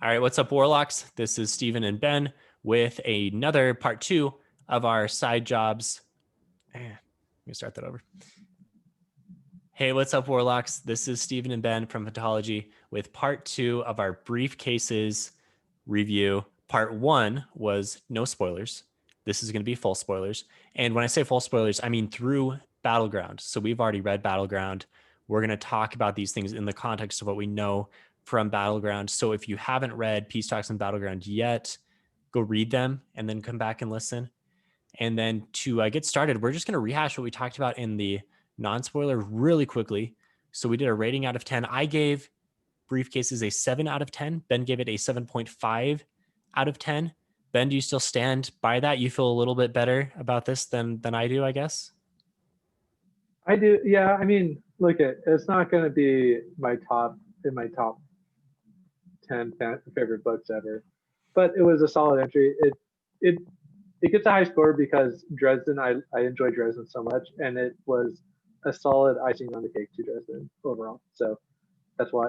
All right, what's up, Warlocks? This is Steven and Ben with another part two of our side jobs. Let me start that over. Hey, what's up, Warlocks? This is Steven and Ben from Photology with part two of our briefcases review. Part one was no spoilers. This is going to be full spoilers. And when I say full spoilers, I mean through Battleground. So we've already read Battleground. We're going to talk about these things in the context of what we know from Battleground. So if you haven't read Peace Talks and Battleground yet, go read them and then come back and listen. And then to get started, we're just going to rehash what we talked about in the non-spoiler really quickly. So we did a rating out of 10. I gave Briefcases a 7 out of 10. Ben gave it a 7.5 out of 10. Ben, do you still stand by that? You feel a little bit better about this than I do, I guess? I do. Yeah. I mean, it's not going to be my top 10 favorite books ever, but it was a solid entry. It gets a high score because Dresden, I enjoy Dresden so much, and it was a solid icing on the cake to Dresden overall. So that's why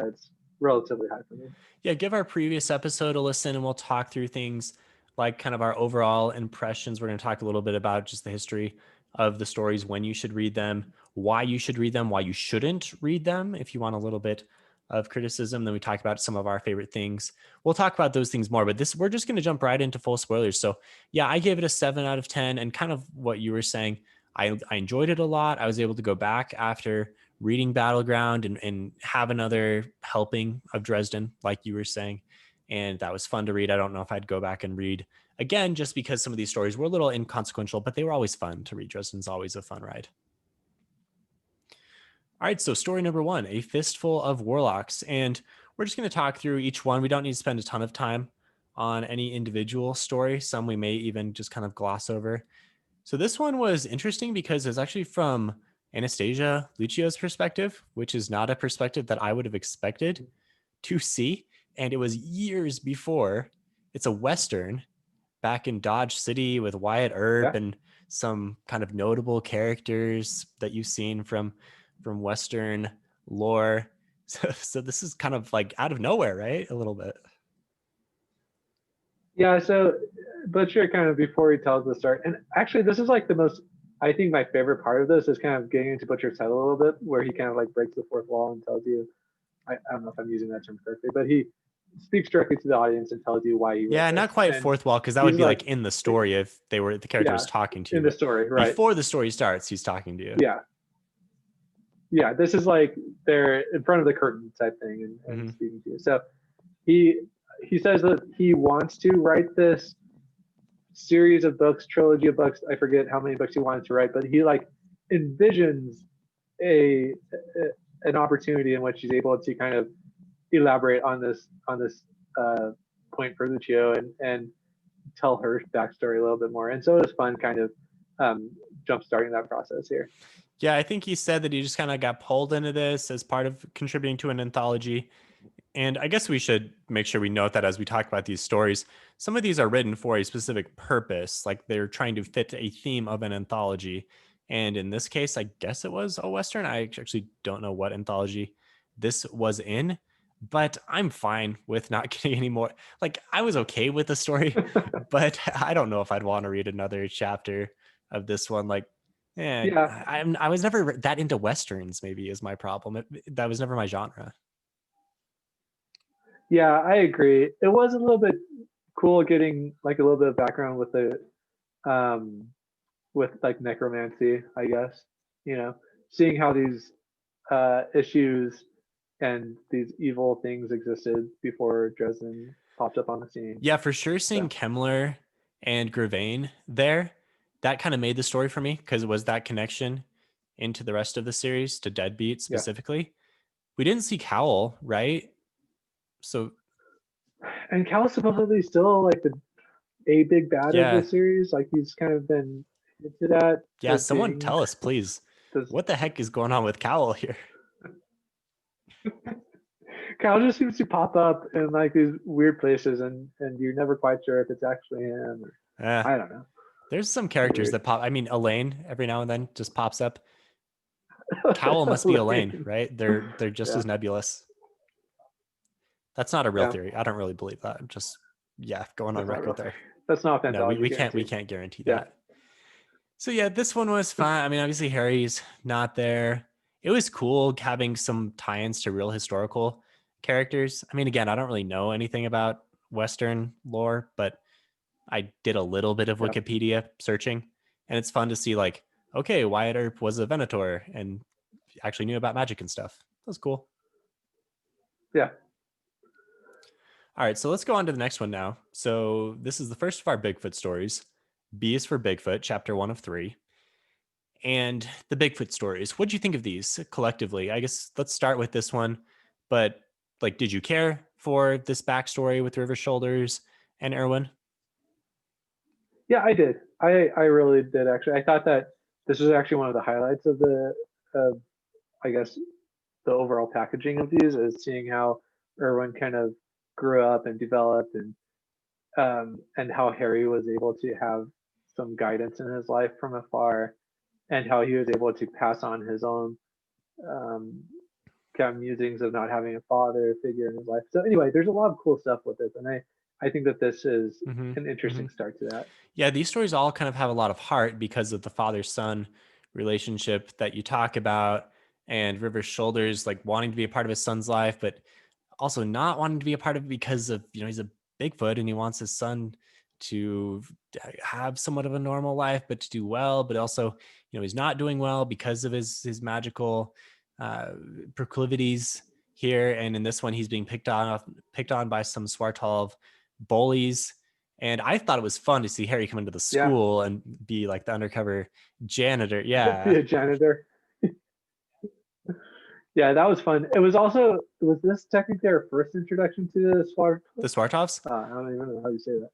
it's relatively high for me. Yeah, give our previous episode a listen and we'll talk through things like kind of our overall impressions. We're going to talk a little bit about just the history of the stories, when you should read them, why you should read them, why you shouldn't read them if you want a little bit of criticism. Then we talk about some of our favorite things. We'll talk about those things more, but we're just going to jump right into full spoilers. So yeah, I gave it a 7 out of 10, and kind of what you were saying, I enjoyed it a lot. I was able to go back after reading Battleground and have another helping of Dresden, like you were saying. And that was fun to read. I don't know if I'd go back and read again, just because some of these stories were a little inconsequential, but they were always fun to read. Dresden's always a fun ride. All right, so story number 1, A Fistful of Warlocks. And we're just going to talk through each one. We don't need to spend a ton of time on any individual story. Some we may even just kind of gloss over. So this one was interesting because it's actually from Anastasia Lucio's perspective, which is not a perspective that I would have expected to see. And it was years before. It's a Western back in Dodge City with Wyatt Earp and some kind of notable characters that you've seen from Western lore. So this is kind of like out of nowhere, right? A little bit. Yeah. So Butcher, kind of before he tells the story, and actually this is like the most, I think my favorite part of this is kind of getting into Butcher's head a little bit, where he kind of like breaks the fourth wall and tells you, I don't know if I'm using that term correctly, but he speaks directly to the audience and tells you why he Yeah, not quite and fourth wall, because that would be like in the story if they were the character was talking to you. In the story, right? Before the story starts, he's talking to you. Yeah. This is like they're in front of the curtain type thing and speaking to you. So he says that he wants to write this series of books, trilogy of books. I forget how many books he wanted to write, but he like envisions an opportunity in which he's able to kind of elaborate on this point for Lucio and tell her backstory a little bit more. And so it was fun kind of jump starting that process here. Yeah, I think he said that he just kind of got pulled into this as part of contributing to an anthology. And I guess we should make sure we note that as we talk about these stories, some of these are written for a specific purpose, like they're trying to fit a theme of an anthology. And in this case, I guess it was a Western. I actually don't know what anthology this was in, but I'm fine with not getting any more. Like, I was okay with the story, but I don't know if I'd want to read another chapter of this one. Like, I was never that into Westerns, maybe, is my problem. That was never my genre. Yeah, I agree. It was a little bit cool getting like a little bit of background with the with like necromancy, I guess. Seeing how these issues and these evil things existed before Dresden popped up on the scene. Yeah, for sure. Seeing Kemmler and Gravane there, that kind of made the story for me, because it was that connection into the rest of the series, to Deadbeat specifically. Yeah. We didn't see Cowl, right? And Cowl's supposedly still like a big bad of the series. Like he's kind of been into that. Yeah, someone tell us, please. What the heck is going on with Cowl here? Cowl just seems to pop up in like these weird places, and you're never quite sure if it's actually him. I don't know. There's some characters that pop. I mean, Elaine every now and then just pops up. Cowl must be Elaine, right? They're just as nebulous. That's not a real Yeah. theory. I don't really believe that. Just going on That's not record real. there. That's not No, anthology. we can't guarantee Yeah. that. So yeah, this one was fun. I mean, obviously Harry's not there. It was cool having some tie-ins to real historical characters. I mean, again, I don't really know anything about Western lore, but I did a little bit of Yeah. Wikipedia searching, and it's fun to see like, okay, Wyatt Earp was a Venator and actually knew about magic and stuff. That was cool. Yeah. All right, so let's go on to the next one now. So this is the first of our Bigfoot stories. B is for Bigfoot, chapter 1 of 3. And the Bigfoot stories. What do you think of these collectively? I guess let's start with this one. But like, did you care for this backstory with River Shoulders and Erwin? Yeah, I did. I really did actually. I thought that this was actually one of the highlights of the, I guess, the overall packaging of these is seeing how Erwin kind of grew up and developed, and how Harry was able to have some guidance in his life from afar, and how he was able to pass on his own um, kind of musings of not having a father figure in his life. So anyway, there's a lot of cool stuff with this, and I think that this is an interesting start to that. Yeah, these stories all kind of have a lot of heart because of the father-son relationship that you talk about, and River Shoulders like wanting to be a part of his son's life, but also not wanting to be a part of it because of, he's a Bigfoot and he wants his son to have somewhat of a normal life, but to do well, but also, he's not doing well because of his magical proclivities here. And in this one, he's being picked on by some Swartolv bullies. And I thought it was fun to see Harry come into the Yeah, school and be like the undercover janitor. be Yeah. a janitor. Yeah, that was fun. Was this technically our first introduction to the Swart? The Swartovs? I don't even know how you say that.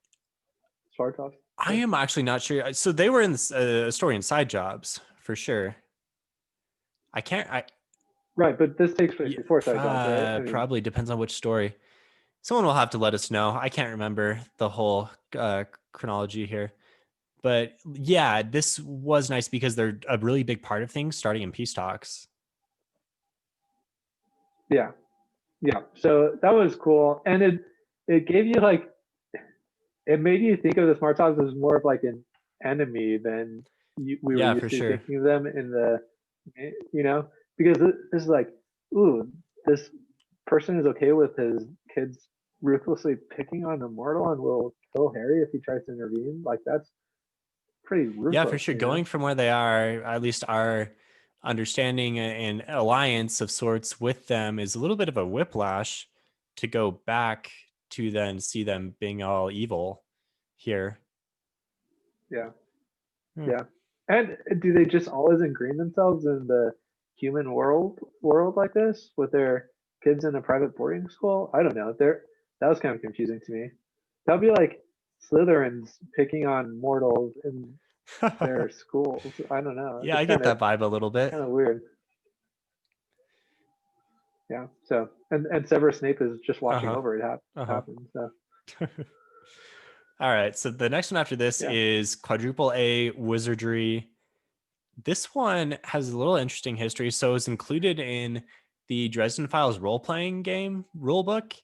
Swartov. I am actually not sure. So they were in the story in Side Jobs for sure. I can't. Right, but this takes place before Side Jobs, right? I mean, Probably depends on which story. Someone will have to let us know. I can't remember the whole chronology here, but yeah, this was nice because they're a really big part of things starting in peace talks. yeah, yeah. So that was cool, and it gave you like it made you think of the Smart Talks as more of like an enemy than we were Yeah, used for to sure. thinking of them in the, because this is like, ooh, this person is okay with his kids ruthlessly picking on a mortal and will kill Harry if he tries to intervene. Like that's pretty Yeah, for ruthless, sure. Going from where they are, at least our understanding and alliance of sorts with them is a little bit of a whiplash to go back to then see them being all evil here. Yeah. Hmm. Yeah. And do they just always ingrain themselves in the human world like this with their kids in a private boarding school? I don't know. That was kind of confusing to me. That'd be like Slytherins picking on mortals in their schools. I don't know. Yeah, It's I get that vibe a little bit. kind of weird. Yeah. So and Severus Snape is just watching Uh-huh. over it Uh-huh. happen. So All right. So the next one after this yeah. is Quadruple A Wizardry. This one has a little interesting history. So it's included in the Dresden Files role-playing game rulebook.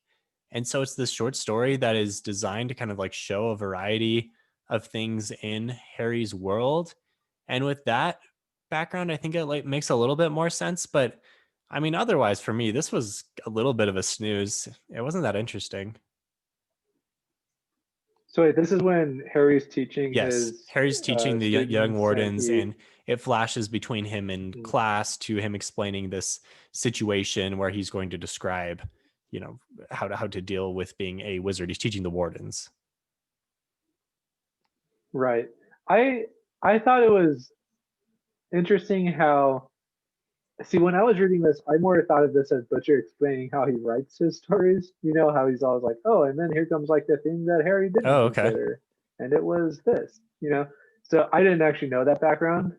And so it's this short story that is designed to kind of like show a variety of things in Harry's world. And with that background, I think it like makes a little bit more sense. But I mean, otherwise for me, this was a little bit of a snooze. It wasn't that interesting. So wait, this is when Harry's teaching Yes, his Harry's teaching the young students, and wardens, and it flashes between him and class to him explaining this situation where he's going to describe, how to deal with being a wizard. He's teaching the wardens. right. I thought it was interesting how, see, when I was reading this, I more thought of this as Butcher explaining how he writes his stories. You know how he's always like, oh, and then here comes like the thing that Harry didn't Oh, okay. consider, and it was this. So I didn't actually know that background.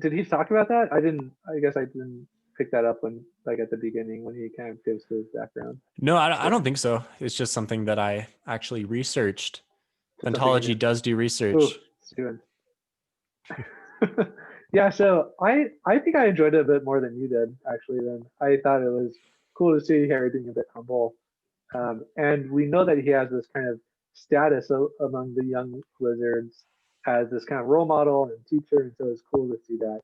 Did he talk about that? I didn't. I guess I didn't pick that up when, like, at the beginning when he kind of gives his background. No, I don't think so. It's just something that I actually researched. To something he Ontology knew. does do Ooh, research. student. Yeah, so I think I enjoyed it a bit more than you did, actually. Then I thought it was cool to see Harry being a bit humble And we know that he has this kind of status among the young wizards as this kind of role model and teacher, and so it's cool to see that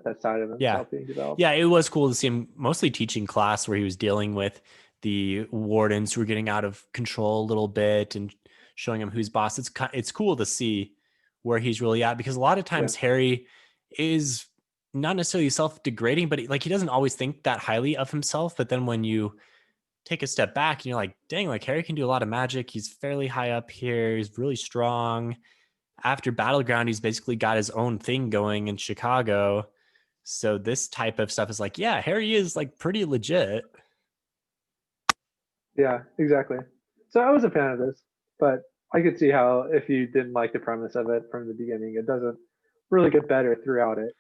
that side of Yeah. himself being developed. Yeah, it was cool to see him mostly teaching class where he was dealing with the wardens who were getting out of control a little bit and showing him who's boss. It's cool to see where he's really at, because a lot of times Harry is not necessarily self-degrading, but like he doesn't always think that highly of himself. But then when you take a step back and you're like, dang, like Harry can do a lot of magic. He's fairly high up here. He's really strong. After Battleground, he's basically got his own thing going in Chicago. So this type of stuff is like, yeah, Harry is like pretty legit. Yeah, exactly. So I was a fan of this, but I could see how if you didn't like the premise of it from the beginning, it doesn't really get better throughout it.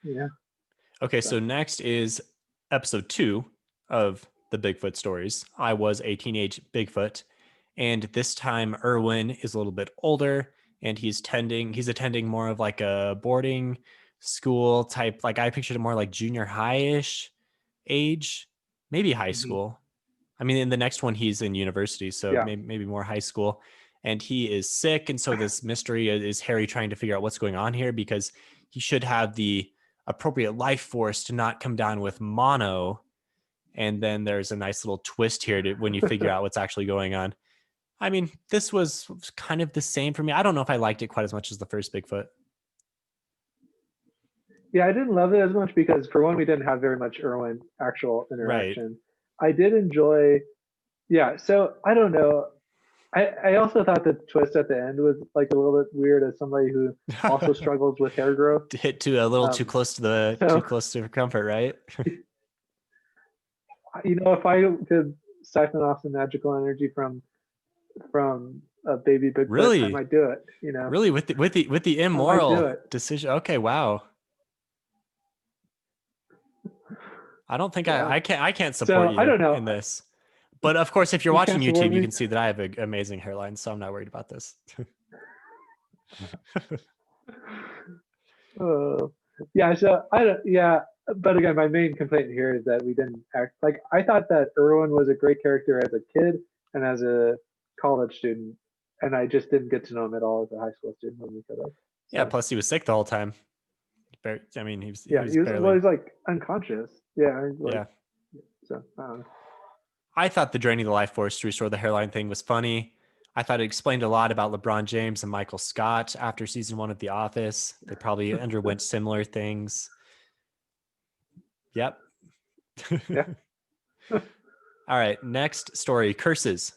Okay, so next is episode 2 of the Bigfoot stories. I was a teenage Bigfoot, and this time Erwin is a little bit older, and he's attending more of like a boarding school type. Like I pictured it more like junior high-ish age, maybe high school. I mean, in the next one, he's in university, so maybe more high school. And he is sick. And so this mystery is Harry trying to figure out what's going on here, because he should have the appropriate life force to not come down with mono. And then there's a nice little twist here when you figure out what's actually going on. I mean, this was kind of the same for me. I don't know if I liked it quite as much as the first Bigfoot. Yeah, I didn't love it as much because, for one, we didn't have very much Erwin actual interaction. Right. I did enjoy, so I don't know. I also thought the twist at the end was like a little bit weird as somebody who also struggles with hair growth. Hit to a little too close to too close to comfort, right? If I could siphon off some magical energy from a baby Bigfoot, really? I might do it. Really, with the immoral decision. Okay, wow. I don't think I can't support you I don't know. in this. But of course, if you're watching YouTube, you can see that I have an amazing hairline, so I'm not worried about this. So but again, my main complaint here is that we didn't act like I thought that Erwin was a great character as a kid and as a college student, and I just didn't get to know him at all as a high school student when we could have. Yeah, plus he was sick the whole time. I mean, he was like unconscious. Yeah. So I don't know. I thought the draining the life force to restore the hairline thing was funny. I thought it explained a lot about LeBron James and Michael Scott after season 1 of The Office. They probably underwent similar things. Yep. Yeah. All right. Next story, curses.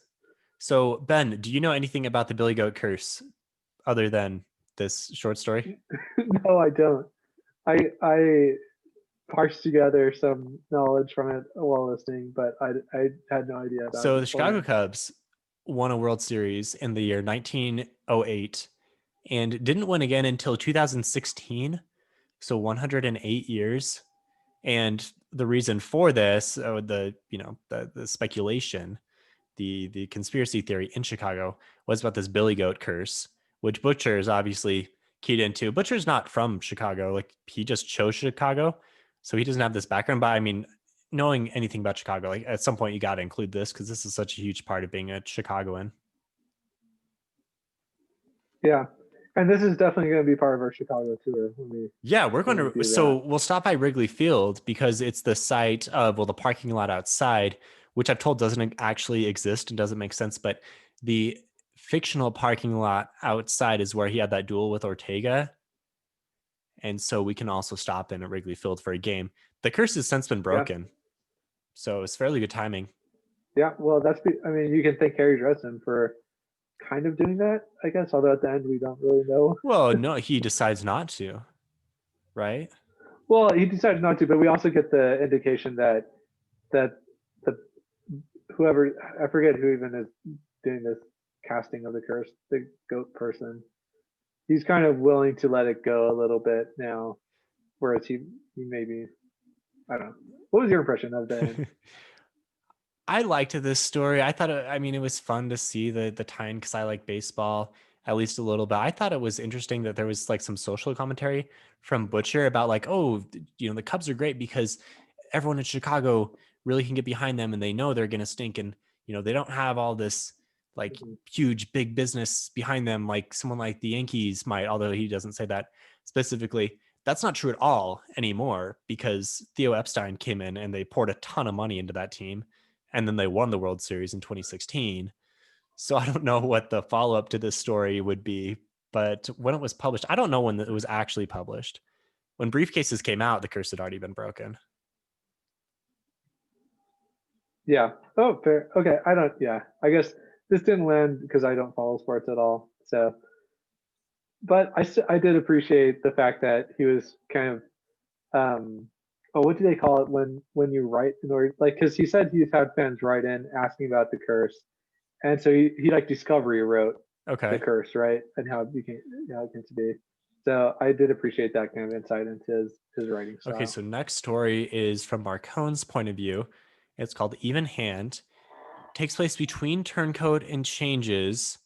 So Ben, do you know anything about the Billy Goat curse other than this short story? No, I don't. I parsed together some knowledge from it while listening, but I had no idea about it. So the Chicago Cubs won a World Series in the year 1908 and didn't win again until 2016. So 108 years. And the reason for this, the speculation, the conspiracy theory in Chicago was about this Billy Goat curse, which Butcher is obviously keyed into. Butcher's not from Chicago. Like he just chose Chicago. So he doesn't have this background, but I mean, knowing anything about Chicago, like at some point you got to include this because this is such a huge part of being a Chicagoan. Yeah. And this is definitely going to be part of our Chicago tour. We're going to. So we'll stop by Wrigley Field because it's the site of, the parking lot outside, which I've told doesn't actually exist and doesn't make sense. But the fictional parking lot outside is where he had that duel with Ortega. And so we can also stop in at Wrigley Field for a game. The curse has since been broken. So it's fairly good timing. Yeah, well, you can thank Harry Dresden for kind of doing that, I guess, although at the end we don't really know. Well, no, he decides not to, right? Well, he decided not to, but we also get the indication that the whoever, I forget who even is doing this casting of the curse, the goat person, he's kind of willing to let it go a little bit now, whereas he maybe, I don't know. What was your impression of the end? I liked this story. I thought, it was fun to see the tie-in because I like baseball at least a little bit. I thought it was interesting that there was like some social commentary from Butcher about like, the Cubs are great because everyone in Chicago really can get behind them and they know they're going to stink. And, They don't have all this like Mhm. huge big business behind them like someone like the Yankees might, although he doesn't say that specifically. That's not true at all anymore because Theo Epstein came in and they poured a ton of money into that team, and then they won the World Series in 2016. So I don't know what the follow-up to this story would be, but when it was published, I don't know when it was actually published. When Briefcases came out, the curse had already been broken. Yeah. Oh, fair. Okay. I don't. Yeah. I guess this didn't land because I don't follow sports at all. So, but I did appreciate the fact that he was kind of oh, what do they call it when you write in order, like, because he said he's had fans write in asking about the curse, and so he like Discovery wrote the Okay. curse, right, and how it became, how it came to be. So I did appreciate that kind of insight into his writing Okay, style. so next story is from Marcone's point of view. It's called Even Hand. Takes place between Turncoat and Changes.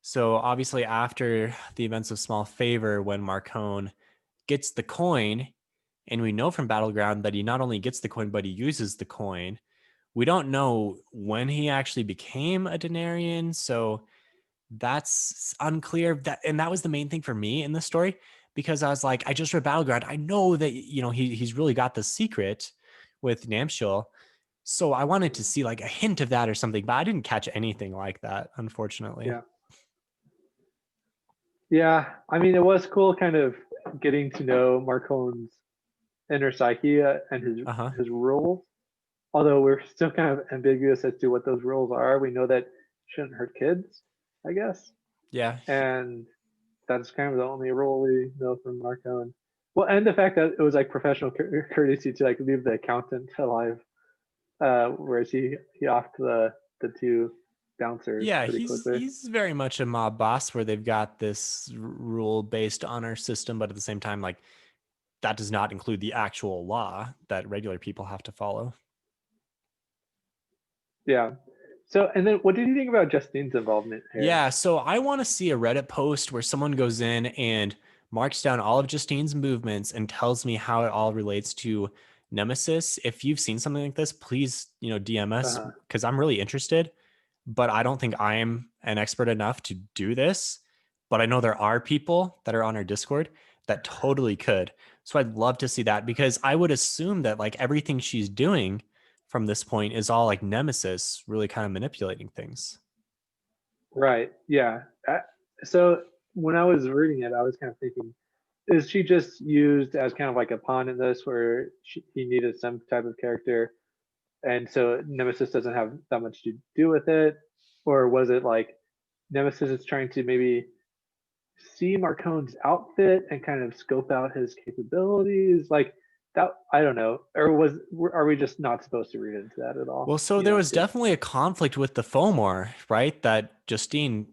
So obviously after the events of Small Favor, when Marcone gets the coin, and we know from Battleground that he not only gets the coin, but he uses the coin. We don't know when he actually became a Denarian, so that's unclear. That was the main thing for me in this story, because I was like, I just read Battleground. I know that he's really got the secret with Namshul. So I wanted to see like a hint of that or something, but I didn't catch anything like that, unfortunately. Yeah, yeah. I mean, it was cool, kind of getting to know Marcone's inner psyche and Uh-huh. his rules. Although we're still kind of ambiguous as to what those rules are. We know that shouldn't hurt kids, I guess, Yeah. and that's kind of the only rule we know from Marcone. Well, and the fact that it was like professional courtesy to like leave the accountant alive, whereas he offed the two bouncers Yeah, pretty he's quickly. he's very much a mob boss where they've got this rule based honor system, but at the same time, like that does not include the actual law that regular people have to follow. Yeah. So, and then what did you think about Justine's involvement here? Yeah, so I want to see a Reddit post where someone goes in and marks down all of Justine's movements and tells me how it all relates to Nemesis. If you've seen something like this, please, DM us Uh, because I'm really interested, but I don't think I am an expert enough to do this. But I know there are people that are on our Discord that totally could. So I'd love to see that because I would assume that like everything she's doing from this point is all like Nemesis really kind of manipulating things. right. Yeah. So when I was reading it, I was kind of thinking, is she just used as kind of like a pawn in this, where he needed some type of character, and so Nemesis doesn't have that much to do with it, or was it like Nemesis is trying to maybe see Marcone's outfit and kind of scope out his capabilities, like that? I don't know, or are we just not supposed to read into that at all? Well, so You there know, was too. definitely a conflict with the Fomor, right? That Justine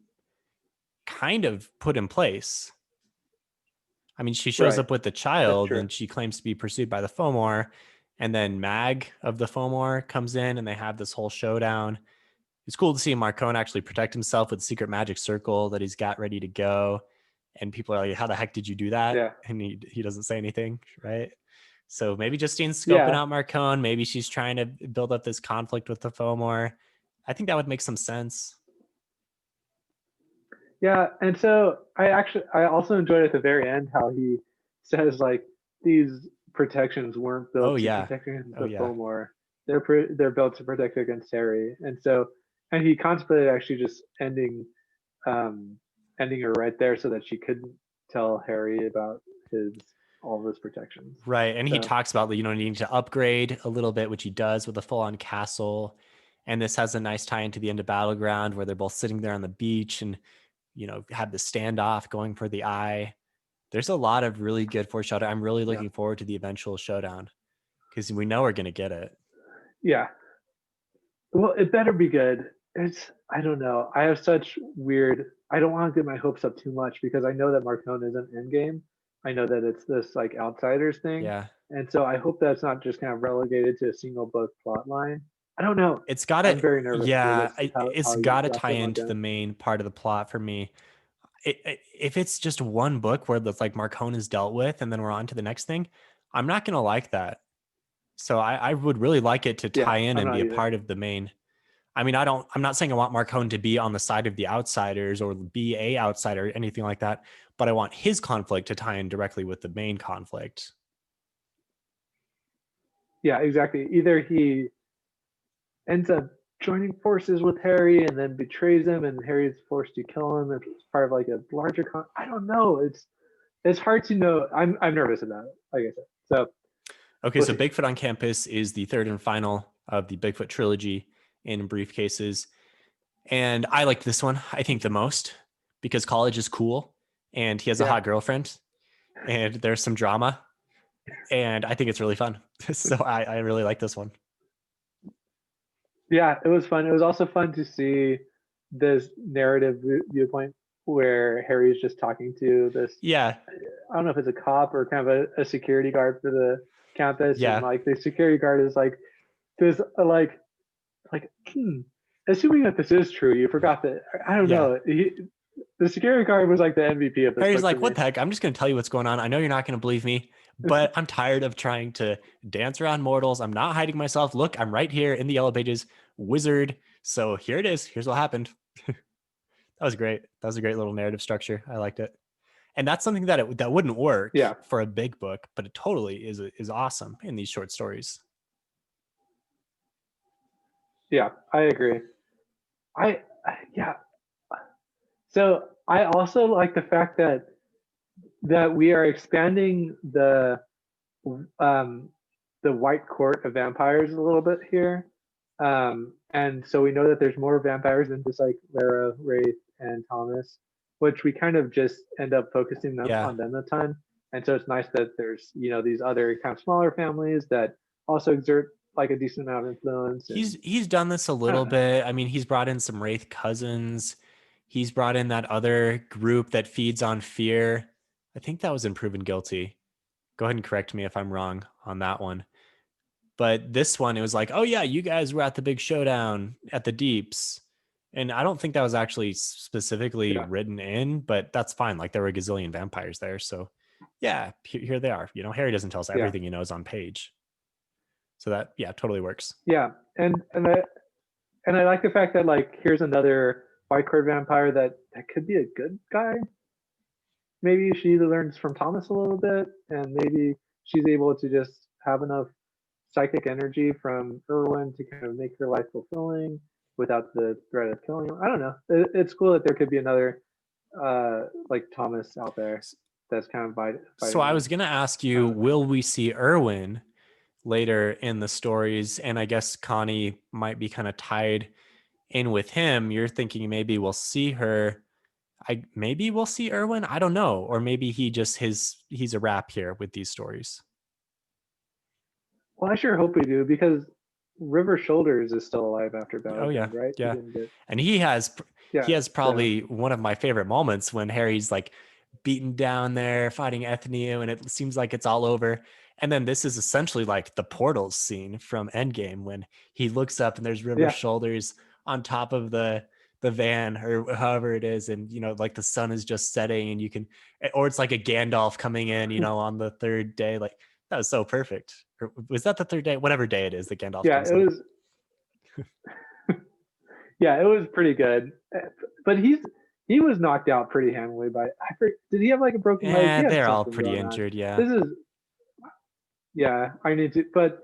kind of put in place. I mean, she shows Right. up with the That's child true. and she claims to be pursued by the Fomor. And then Mag of the Fomor comes in and they have this whole showdown. It's cool to see Marcone actually protect himself with secret magic circle that he's got ready to go. And people are like, how the heck did you do that? Yeah. And he doesn't say anything, right? So maybe Justine's scoping Yeah. out Marcone. Maybe she's trying to build up this conflict with the Fomor. I think that would make some sense. Yeah, and so I also enjoyed at the very end how he says like these protections weren't Oh built to yeah. protect against Oh the yeah. Fomor. They're built to protect against Harry. And so, and he contemplated actually just um ending her right there so that she couldn't tell Harry about his all of his protections. Right. And he So talks about, needing to upgrade a little bit, which he does with a full on castle. And this has a nice tie into the end of Battleground where they're both sitting there on the beach and, have the standoff going for the eye. There's a lot of really good foreshadowing. I'm really yeah, looking forward to the eventual showdown because we know we're going to get it. yeah. Well, it better be good. It's I don't know. I have such weird. I don't want to get my hopes up too much because I know that Marcone isn't endgame. I know that it's this like outsiders thing, Yeah. and so I hope that's not just kind of relegated to a single book plot line. I don't know. It's got I'm to, very nervous for yeah, this. it's How you got to wrap tie them up into the in. main part of the plot for me. If it's just one book where the like Marcone is dealt with and then we're on to the next thing, I'm not going to like that. So I would really like it to Yeah, tie in I'm and be not a either. part of the main. I mean, I'm not saying I want Marcone to be on the side of the outsiders or be a outsider or anything like that, but I want his conflict to tie in directly with the main conflict. Yeah, exactly. Either he ends up joining forces with Harry and then betrays him, and Harry is forced to kill him if it's part of like a larger I don't know. It's hard to know. I'm nervous about it, like I said. So okay, we'll so see. Bigfoot on Campus is the third and final of the Bigfoot trilogy in briefcases. And I like this one, I think, the most because college is cool and he has a Yeah. hot girlfriend and there's some drama. And I think it's really fun. So I really like this one. Yeah, it was fun. It was also fun to see this narrative viewpoint where Harry's just talking to this, Yeah. I don't know if it's a cop or kind of a security guard for the campus. And Yeah. like the security guard is like, this, assuming that this is true, you forgot that, I don't Yeah. know. The security guard was like the MVP of this Harry's book for like, me. what the heck? I'm just going to tell you what's going on. I know you're not going to believe me, but I'm tired of trying to dance around mortals. I'm not hiding myself. Look, I'm right here in the Yellow Pages, wizard. So here it is. Here's what happened. That was great. That was a great little narrative structure. I liked it. And that's something that wouldn't work Yeah. for a big book, but it totally is awesome in these short stories. Yeah, I agree. Yeah. So I also like the fact that we are expanding um, the White Court of Vampires a little bit here, and so we know that there's more vampires than just like Lara, Wraith, and Thomas, which we kind of just end up focusing Yeah. on them a ton. And so it's nice that there's these other kind of smaller families that also exert like a decent amount of influence. He's done this a little bit. I mean, he's brought in some Wraith cousins. He's brought in that other group that feeds on fear. I think that was in Proven Guilty. Go ahead and correct me if I'm wrong on that one. But this one, it was like, oh yeah, you guys were at the big showdown at the Deeps. And I don't think that was actually specifically written in, but that's fine. Like there were a gazillion vampires there. So yeah, here they are. Harry doesn't tell us everything he knows on page. So that, yeah, totally works. Yeah. And I like the fact that like here's another White Court vampire that could be a good guy. Maybe she learns from Thomas a little bit, and maybe she's able to just have enough psychic energy from Irwin to kind of make her life fulfilling without the threat of killing him. I don't know. It's cool that there could be another like Thomas out there that's kind of fighting. So I was going to ask you, will we see Irwin later in the stories? And I guess Connie might be kind of tied in with him. You're thinking maybe we'll see her. Maybe we'll see Irwin. I don't know. Or maybe he's a wrap here with these stories. Well, I sure hope we do, because River Shoulders is still alive after Battle. Oh yeah, right? Yeah, and he has probably one of my favorite moments when Harry's like beaten down there fighting Ethniu, and it seems like it's all over. And then this is essentially like the portals scene from Endgame when he looks up and there's River Shoulders on top of the van or however it is, and like the sun is just setting, and you can, or it's like a Gandalf coming in, on the third day. Like that was so perfect. Or was that the third day? Whatever day it is that Gandalf comes in. Was. Yeah, it was pretty good. But he was knocked out pretty handily by. Did he have like a broken leg? Yeah, they're all pretty injured. Yeah. I need to. But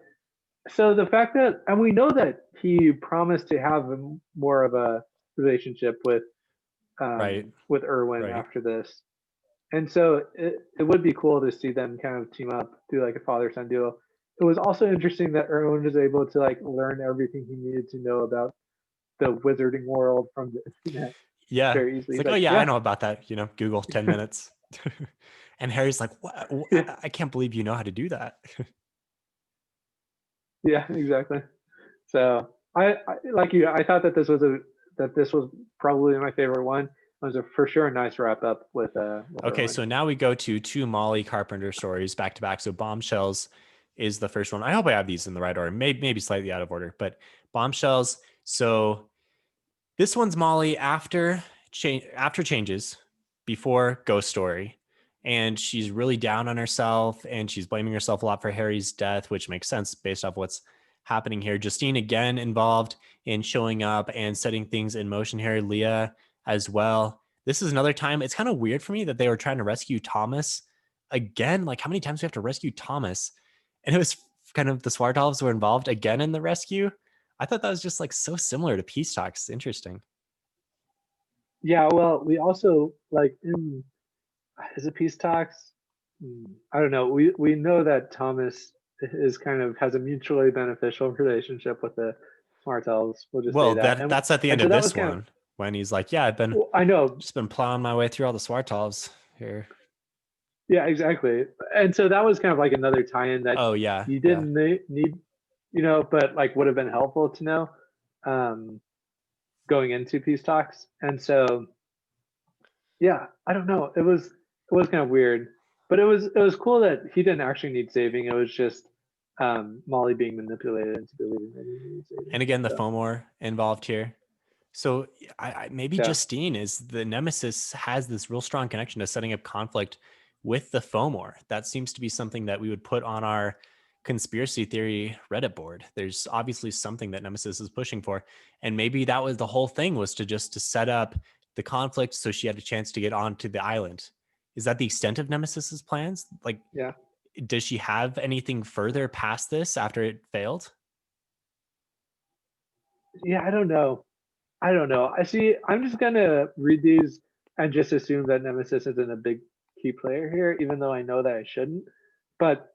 so the fact that, and we know that he promised to have more of a relationship with Irwin after this, and so it would be cool to see them kind of team up, do like a father-son duo. It was also interesting that Irwin was able to like learn everything he needed to know about the wizarding world from the internet. Yeah. Very easily. It's like, oh yeah, I know about that. Google 10 minutes. And Harry's like, what? I can't believe you know how to do that. Yeah, exactly. So I like you. I thought that this was probably my favorite one. It was for sure a nice wrap up with. Okay, so now we go to two Molly Carpenter stories back to back. So Bombshells is the first one. I hope I have these in the right order, maybe slightly out of order, but Bombshells. So this one's Molly after changes, before Ghost Story, and she's really down on herself, and she's blaming herself a lot for Harry's death, which makes sense based off what's happening here. Justine again involved in showing up and setting things in motion here. Leah as well. This is another time. It's kind of weird for me that they were trying to rescue Thomas again. Like, how many times do we have to rescue Thomas? And it was kind of the Swartolves were involved again in the rescue. I thought that was just like so similar to Peace Talks. Interesting. Yeah, well, we also like in is it Peace Talks? I don't know. We know that Thomas is kind of has a mutually beneficial relationship with the Smart Elves. We'll just say Well, that. And that's at the end so of that was this kind of, one when he's like, "Yeah, I've been well, I know. just been plowing my way through all the Swartolves here." Yeah, exactly. And so that was kind of like another tie-in that Oh yeah, you yeah. didn't need, but like would have been helpful to know um, going into Peace Talks. And so, yeah, I don't know. It was kind of weird, but it was cool that he didn't actually need saving. It was just Molly being manipulated into believing that he needed And saving. again, the So Fomor involved here. So maybe yeah, Justine is the nemesis has this real strong connection to setting up conflict with the Fomor. That seems to be something that we would put on our conspiracy theory Reddit board. There's obviously something that Nemesis is pushing for, and maybe that was the whole thing, was to set up the conflict so she had a chance to get onto the island. Is that the extent of Nemesis's plans? Like, yeah, does she have anything further past this after it failed? yeah. I don't know. I don't know. I see. I'm just gonna read these and just assume that Nemesis isn't a big key player here, even though I know that I shouldn't. But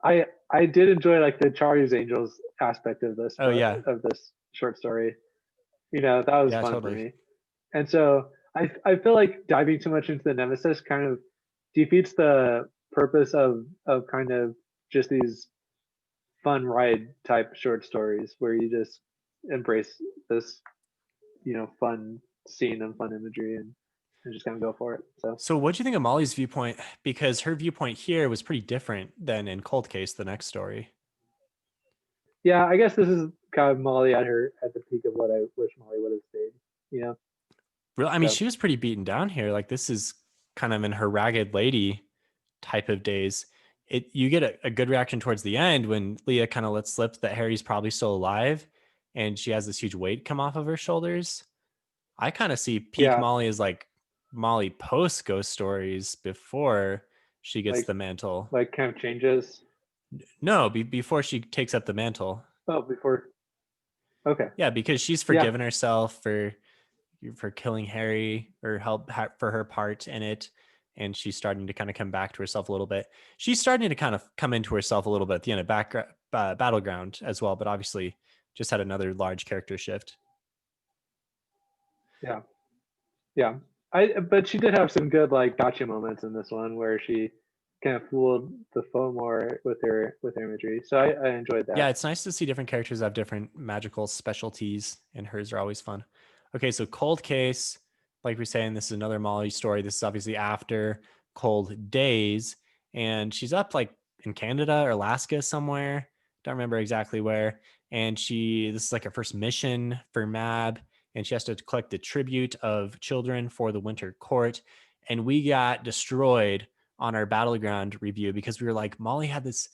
I did enjoy like the Charlie's Angels aspect of this Oh book yeah, of this short story. That was yeah, fun for totally. me. And so I feel like diving too much into the Nemesis kind of defeats the purpose of kind of just these fun ride type short stories where you just embrace this fun scene and fun imagery and just kind of go for it. So So, what do you think of Molly's viewpoint? Because her viewpoint here was pretty different than in Cold Case, the next story. yeah, I guess this is kind of Molly at the peak of what I wish Molly would have stayed. You know, Real, I mean, so she was pretty beaten down here. Like, this is kind of in her ragged lady type of days. You get a good reaction towards the end when Leah kind of lets slip that Harry's probably still alive, and she has this huge weight come off of her shoulders. I kind of see peak yeah, Molly as like Molly post ghost stories before she gets like the mantle. like kind of changes. No, before she takes up the mantle. Oh, before. Okay. Yeah, because she's Yeah. forgiven herself for killing Harry or for her part in it, and she's starting to kind of come back to herself a little bit. She's starting to kind of come into herself a little bit at the end of Battleground as well, but obviously just had another large character shift. Yeah. Yeah. But she did have some good like gotcha moments in this one where she kind of fooled the foe more with her imagery. So I enjoyed Yeah, that. it's nice to see different characters have different magical specialties, and hers are always fun. Okay, so Cold Case, like we're saying, this is another Molly story. This is obviously after Cold Days, and she's up like in Canada or Alaska somewhere. Don't remember exactly where. And this is like her first mission for Mab, and she has to collect the tribute of children for the Winter Court. And we got destroyed on our Battleground review because we were like, Molly had this,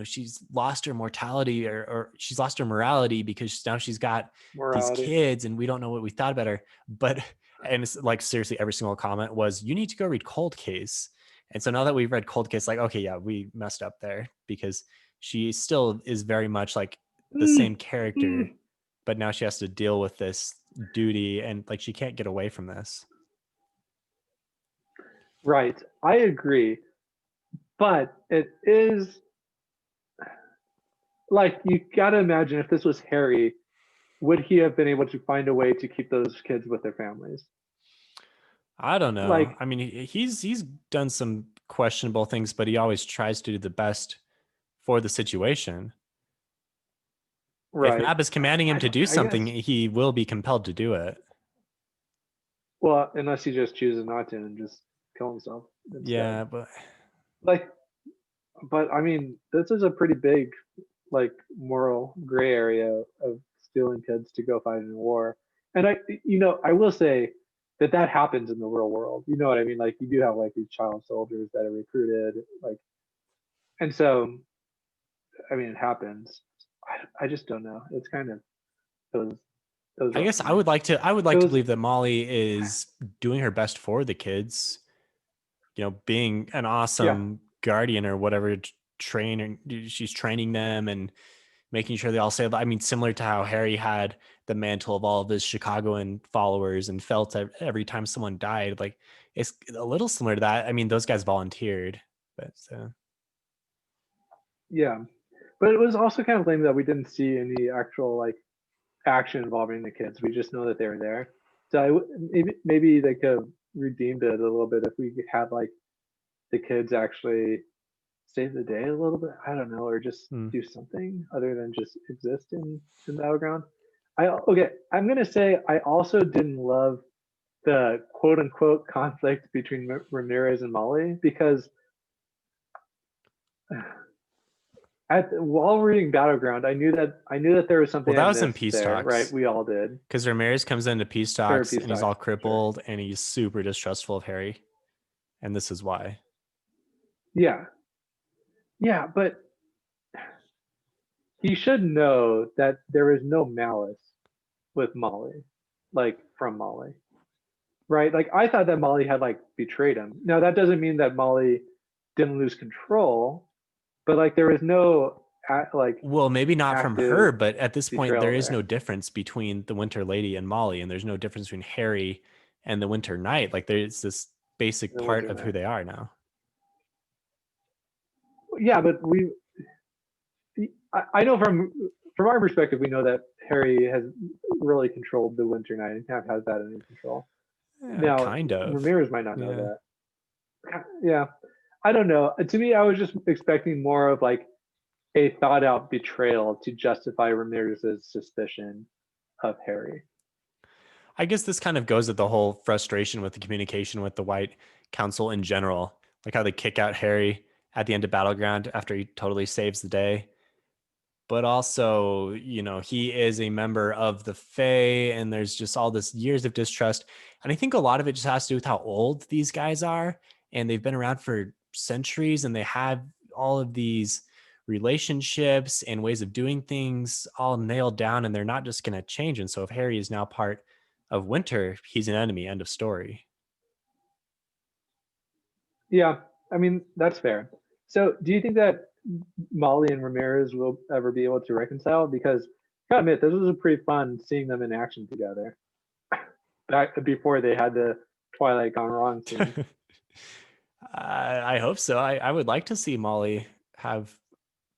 she's lost her mortality or she's lost her morality because now she's got these Morality. kids and we don't know what we thought about her. And it's like, seriously, every single comment was, you need to go read Cold Case. And so now that we've read Cold Case, like, okay, yeah, we messed up there because she still is very much like the Mm, same character, mm. but now she has to deal with this duty and like she can't get away from this. Right. I agree. But it is like you gotta imagine if this was Harry, would he have been able to find a way to keep those kids with their families? I don't know. Like, I mean, he's done some questionable things, but he always tries to do the best for the situation. If right. Mab is commanding him I to don't do I something, guess he will be compelled to do it. well, unless he just chooses not to and just kill himself instead. Yeah, but Like, but I mean, this is a pretty big, like, moral gray area of stealing kids to go fight in a war. And I will say that happens in the real world. You know what I mean? Like, you do have like these child soldiers that are recruited, like, and so, I mean, it happens. I just don't know. It's kind of those. I guess I would like to believe that Molly is doing her best for the kids, being an awesome guardian or whatever, trainer. She's training them and making sure they all say, I mean, similar to how Harry had the mantle of all of his Chicagoan followers and felt every time someone died. Like, it's a little similar to that. I mean, those guys volunteered, but yeah, but it was also kind of lame that we didn't see any actual like action involving the kids. We just know that they were there. So maybe they could have redeemed it a little bit if we had like the kids actually save the day a little bit. I don't know, or just do something other than just exist in the battleground. I'm gonna say I also didn't love the quote unquote conflict between Ramirez and Molly because while reading Battleground, I knew that there was something. Well, that was in peace talks, right? We all did. Because Ramirez comes into peace talks and he's all crippled and he's super distrustful of Harry, and this is why. Yeah, but he should know that there is no malice with Molly, like from Molly, right? Like I thought that Molly had like betrayed him. Now that doesn't mean that Molly didn't lose control, but like there is no well, maybe not from her, but at this point there is there. no difference between the Winter Lady and Molly, and there's no difference between Harry and the Winter Knight. Like there's this basic part of who they are now. Yeah, but I know from our perspective, we know that Harry has really controlled the Winter Knight and kind of has that under control. Now, kind of. Ramirez might not know that. Yeah, I don't know. To me, I was just expecting more of like a thought out betrayal to justify Ramirez's suspicion of Harry. I guess this kind of goes with the whole frustration with the communication with the White Council in general, like how they kick out Harry at the end of Battleground after he totally saves the day. But also, he is a member of the Fae, and there's just all this years of distrust. And I think a lot of it just has to do with how old these guys are, and they've been around for centuries, and they have all of these relationships and ways of doing things all nailed down, and they're not just going to change. And so if Harry is now part of Winter, he's an enemy, end of story. Yeah, I mean, that's fair. So do you think that Molly and Ramirez will ever be able to reconcile? Because I gotta admit, this was a pretty fun seeing them in action together. Back before they had the Twilight Gone Wrong scene. I hope so. I would like to see Molly have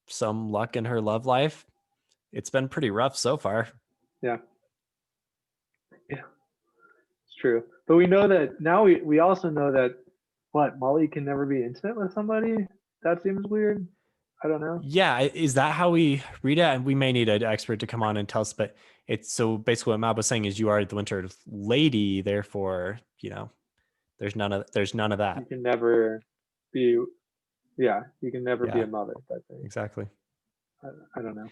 some luck in her love life. It's been pretty rough so far. Yeah, it's true. But we know that now. We also know that Molly can never be intimate with somebody. That seems weird. I don't know. Yeah, is that how we read it? And we may need an expert to come on and tell us, but it's so basically what Mab was saying is you are the Winter Lady, therefore, there's none of that. You can never be you can never be a mother type thing. Exactly. I don't know.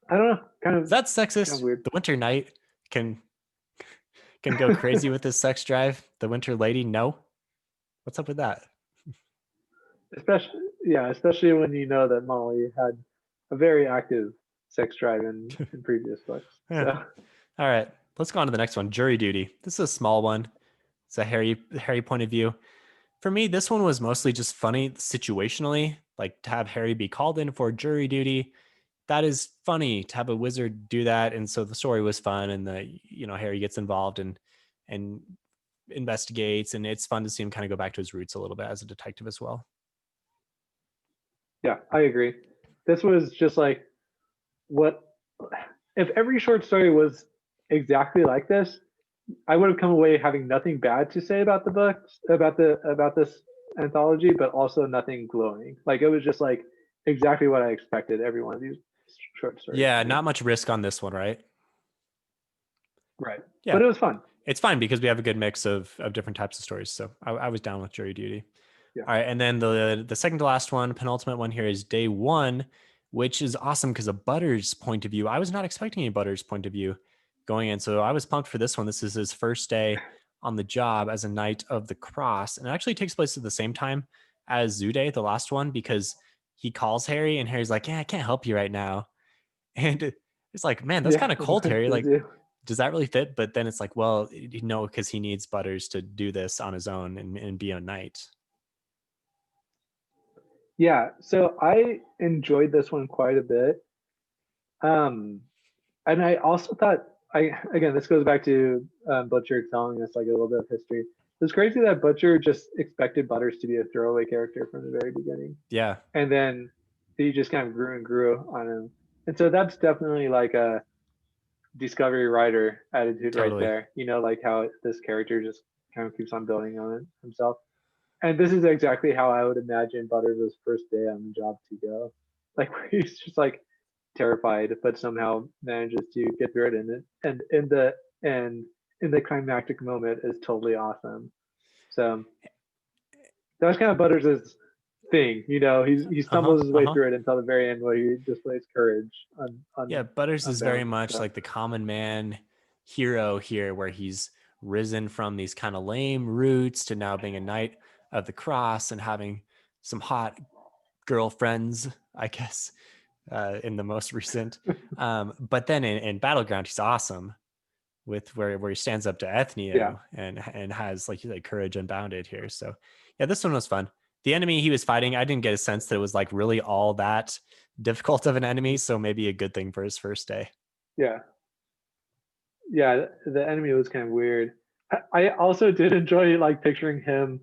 I don't know. Kind of that's sexist. Kind of weird. The Winter Knight can go crazy with his sex drive. The Winter Lady, no. What's up with that? Especially when you know that Molly had a very active sex drive in previous books. Yeah. So. All right, let's go on to the next one. Jury duty. This is a small one. It's a Harry point of view. For me, this one was mostly just funny situationally, like to have Harry be called in for jury duty. That is funny to have a wizard do that, and so the story was fun, and Harry gets involved and investigates, and it's fun to see him kind of go back to his roots a little bit as a detective as well. Yeah, I agree. This was just like, what if every short story was exactly like this? I would have come away having nothing bad to say about the books, about this anthology, but also nothing glowing. Like it was just like exactly what I expected every one of these short stories. Yeah, not much risk on this one, right? Right. Yeah. But it was fun. It's fine because we have a good mix of different types of stories. So I was down with jury duty. Yeah. All right. And then the second to last one, penultimate one here is Day One, which is awesome because of Butters' point of view. I was not expecting a Butters' point of view going in. So I was pumped for this one. This is his first day on the job as a Knight of the Cross. And it actually takes place at the same time as Zooday, the last one, because he calls Harry and Harry's like, yeah, I can't help you right now. And it's like, man, that's kind of cold, Harry. Like, does that really fit? But then it's like, well, no, because he needs Butters to do this on his own and be a knight. Yeah, so I enjoyed this one quite a bit. And I also thought, again, this goes back to Butcher telling us like a little bit of history. It's crazy that Butcher just expected Butters to be a throwaway character from the very beginning. Yeah. And then he just kind of grew and grew on him. And so that's definitely like a discovery writer attitude right there. You know, like how this character just kind of keeps on building on it himself. And this is exactly how I would imagine Butters' first day on the job to go. Like where he's just like terrified, but somehow manages to get through it, and in the climactic moment is totally awesome. So that was kind of Butters' thing, you know. He stumbles his way through it until the very end, where he displays courage. Yeah, Butters is very much like the common man hero here, where he's risen from these kind of lame roots to now being a knight of the cross and having some hot girlfriends, I guess, in the most recent. But then in Battleground, he's awesome with where he stands up to Ethnio and has, like you said, courage unbounded here. So yeah, this one was fun. The enemy he was fighting, I didn't get a sense that it was like really all that difficult of an enemy. So maybe a good thing for his first day. Yeah. Yeah, the enemy was kind of weird. I also did enjoy like picturing him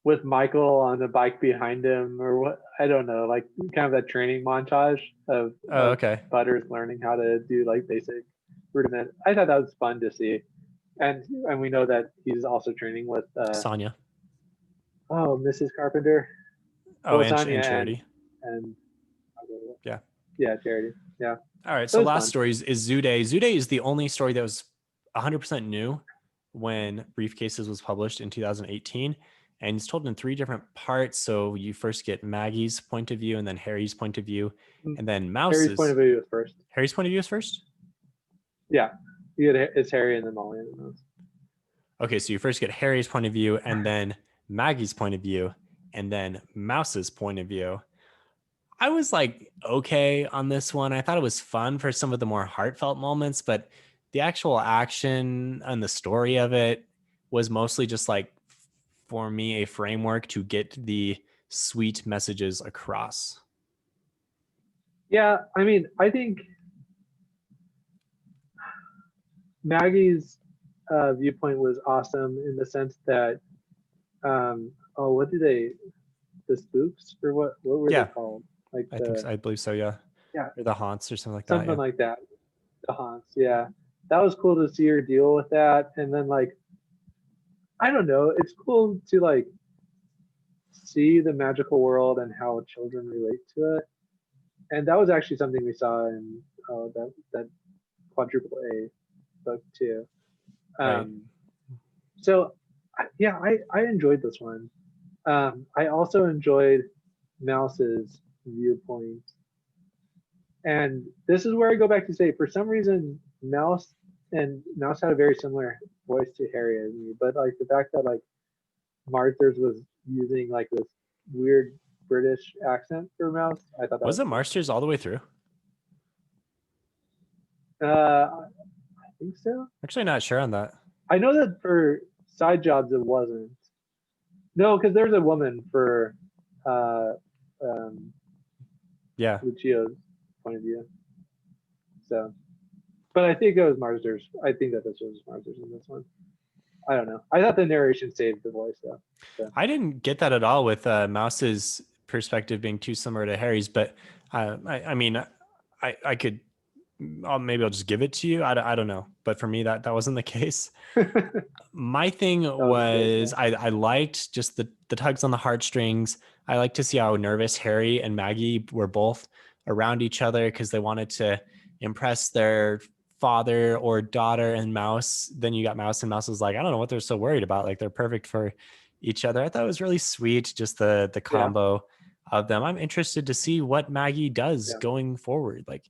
with Michael on the bike behind him, or what, I don't know, like kind of that training montage of Butters learning how to do like basic rudiment. I thought that was fun to see. And we know that he's also training with Sonia. Oh, Mrs. Carpenter. Oh, and Charity. And yeah. Yeah, Charity. Yeah. All right. So last story is Zooday. Zooday is the only story that was 100% new when Briefcases was published in 2018. And it's told in 3 different parts. So you first get Maggie's point of view, and then Harry's point of view, and then Mouse's. Harry's point of view is first. Harry's point of view is first? Yeah. It's Harry and then Molly and Mouse. Okay, so you first get Harry's point of view, and then Maggie's point of view, and then Mouse's point of view. I was like, okay on this one. I thought it was fun for some of the more heartfelt moments, but the actual action and the story of it was mostly just like, for me, a framework to get the sweet messages across. Yeah, I mean, I think Maggie's viewpoint was awesome in the sense that, what did the spooks, or what were they called? Like I believe so, yeah. Yeah. Or the haunts or something like that. Something like that. The haunts, yeah. That was cool to see her deal with that. And then like, I don't know, it's cool to like see the magical world and how children relate to it. And that was actually something we saw in that quadruple A book too. So yeah, I enjoyed this one. I also enjoyed Mouse's viewpoint. And this is where I go back to say, for some reason, Mouse had a very similar voice to Harry and me, but like the fact that like Marsters was using like this weird British accent for Mouse, I thought that was it Marsters all the way through? I think so. Actually, not sure on that. I know that for Side Jobs it wasn't. No, because there's a woman for Lucio's point of view. So, but I think it was Marsters. I think that this was Marsters in this one. I don't know. I thought the narration saved the voice though. So. I didn't get that at all with Mouse's perspective being too similar to Harry's, but I mean, I could. Maybe I'll just give it to you. I don't know, but for me that wasn't the case. My thing was I liked just the tugs on the heartstrings. I like to see how nervous Harry and Maggie were both around each other because they wanted to impress their father or daughter. And Mouse, then you got Mouse, and Mouse was like, I don't know what they're so worried about. Like, they're perfect for each other. I thought it was really sweet, just the combo of them. I'm interested to see what Maggie does going forward. Like,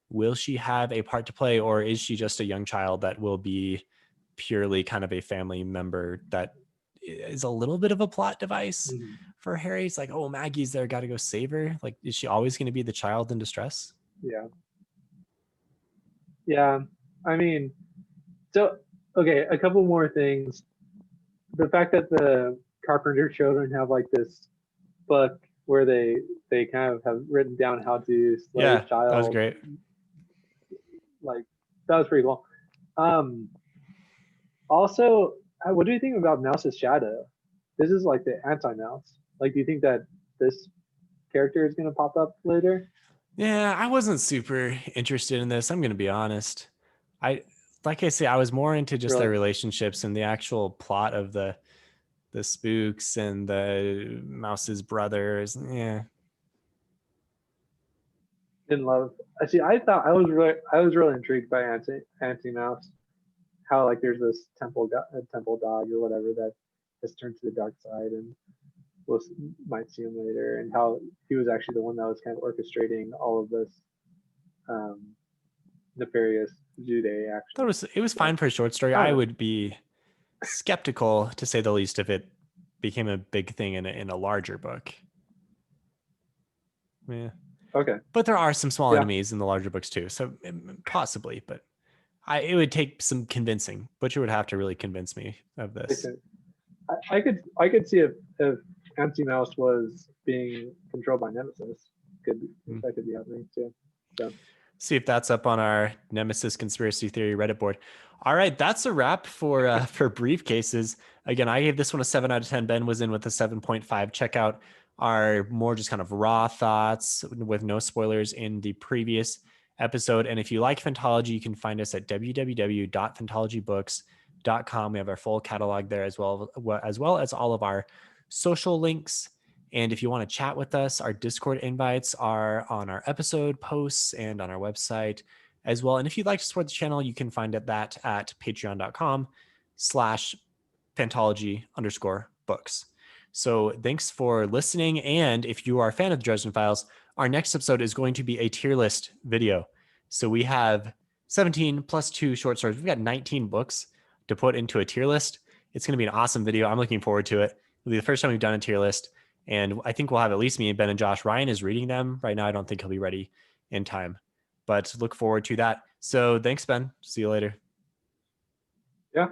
will she have a part to play, or is she just a young child that will be purely kind of a family member that is a little bit of a plot device for Harry? It's like, oh, Maggie's there, got to go save her. Like, is she always going to be the child in distress? Yeah. Yeah. I mean, so okay, a couple more things. The fact that the Carpenter children have like this book where they kind of have written down how to slay Yeah, a that was child, great. like that was pretty cool. Um, Also, what do you think about Mouse's shadow? This is like the anti-Mouse. Like, do you think that this character is gonna pop up later? Yeah, I wasn't super interested in this. I'm gonna be honest. I like I say, I was more into just their Really? relationships and the actual plot of the spooks and the mouse's brothers. Yeah. Didn't love. I see. I thought I was really intrigued by anti-Mouse. How like there's this temple dog or whatever that has turned to the dark side, and we'll might see him later, and how he was actually the one that was kind of orchestrating all of this um, nefarious Zooday Thought action. it was So fine for a short story. I I don't know. would be skeptical to say the least if it became a big thing in a larger book. Yeah. Okay. But there are some small Yeah. enemies in the larger books too. So possibly, but it would take some convincing. Butcher would have to really convince me of this. I could see if Anti Mouse was being controlled by Nemesis. Hmm. That could be happening too. So See if that's up on our Nemesis conspiracy theory Reddit board. All right, that's a wrap for briefcases. Again, I gave this one a 7 out of 10. Ben was in with a 7.5. Check out our more just kind of raw thoughts with no spoilers in the previous episode. And if you like Phantology, you can find us at www.phantologybooks.com. We have our full catalog there as well as all of our social links. And if you want to chat with us, our Discord invites are on our episode posts and on our website as well. And if you'd like to support the channel, you can find that at patreon.com/phantology_books. So thanks for listening. And if you are a fan of the Dresden Files, our next episode is going to be a tier list video. So we have 17 plus 2 short stories. We've got 19 books to put into a tier list. It's going to be an awesome video. I'm looking forward to it. It'll be the first time we've done a tier list. And I think we'll have at least me, Ben, and Josh. Ryan is reading them right now. I don't think he'll be ready in time, but look forward to that. So thanks, Ben. See you later. yeah.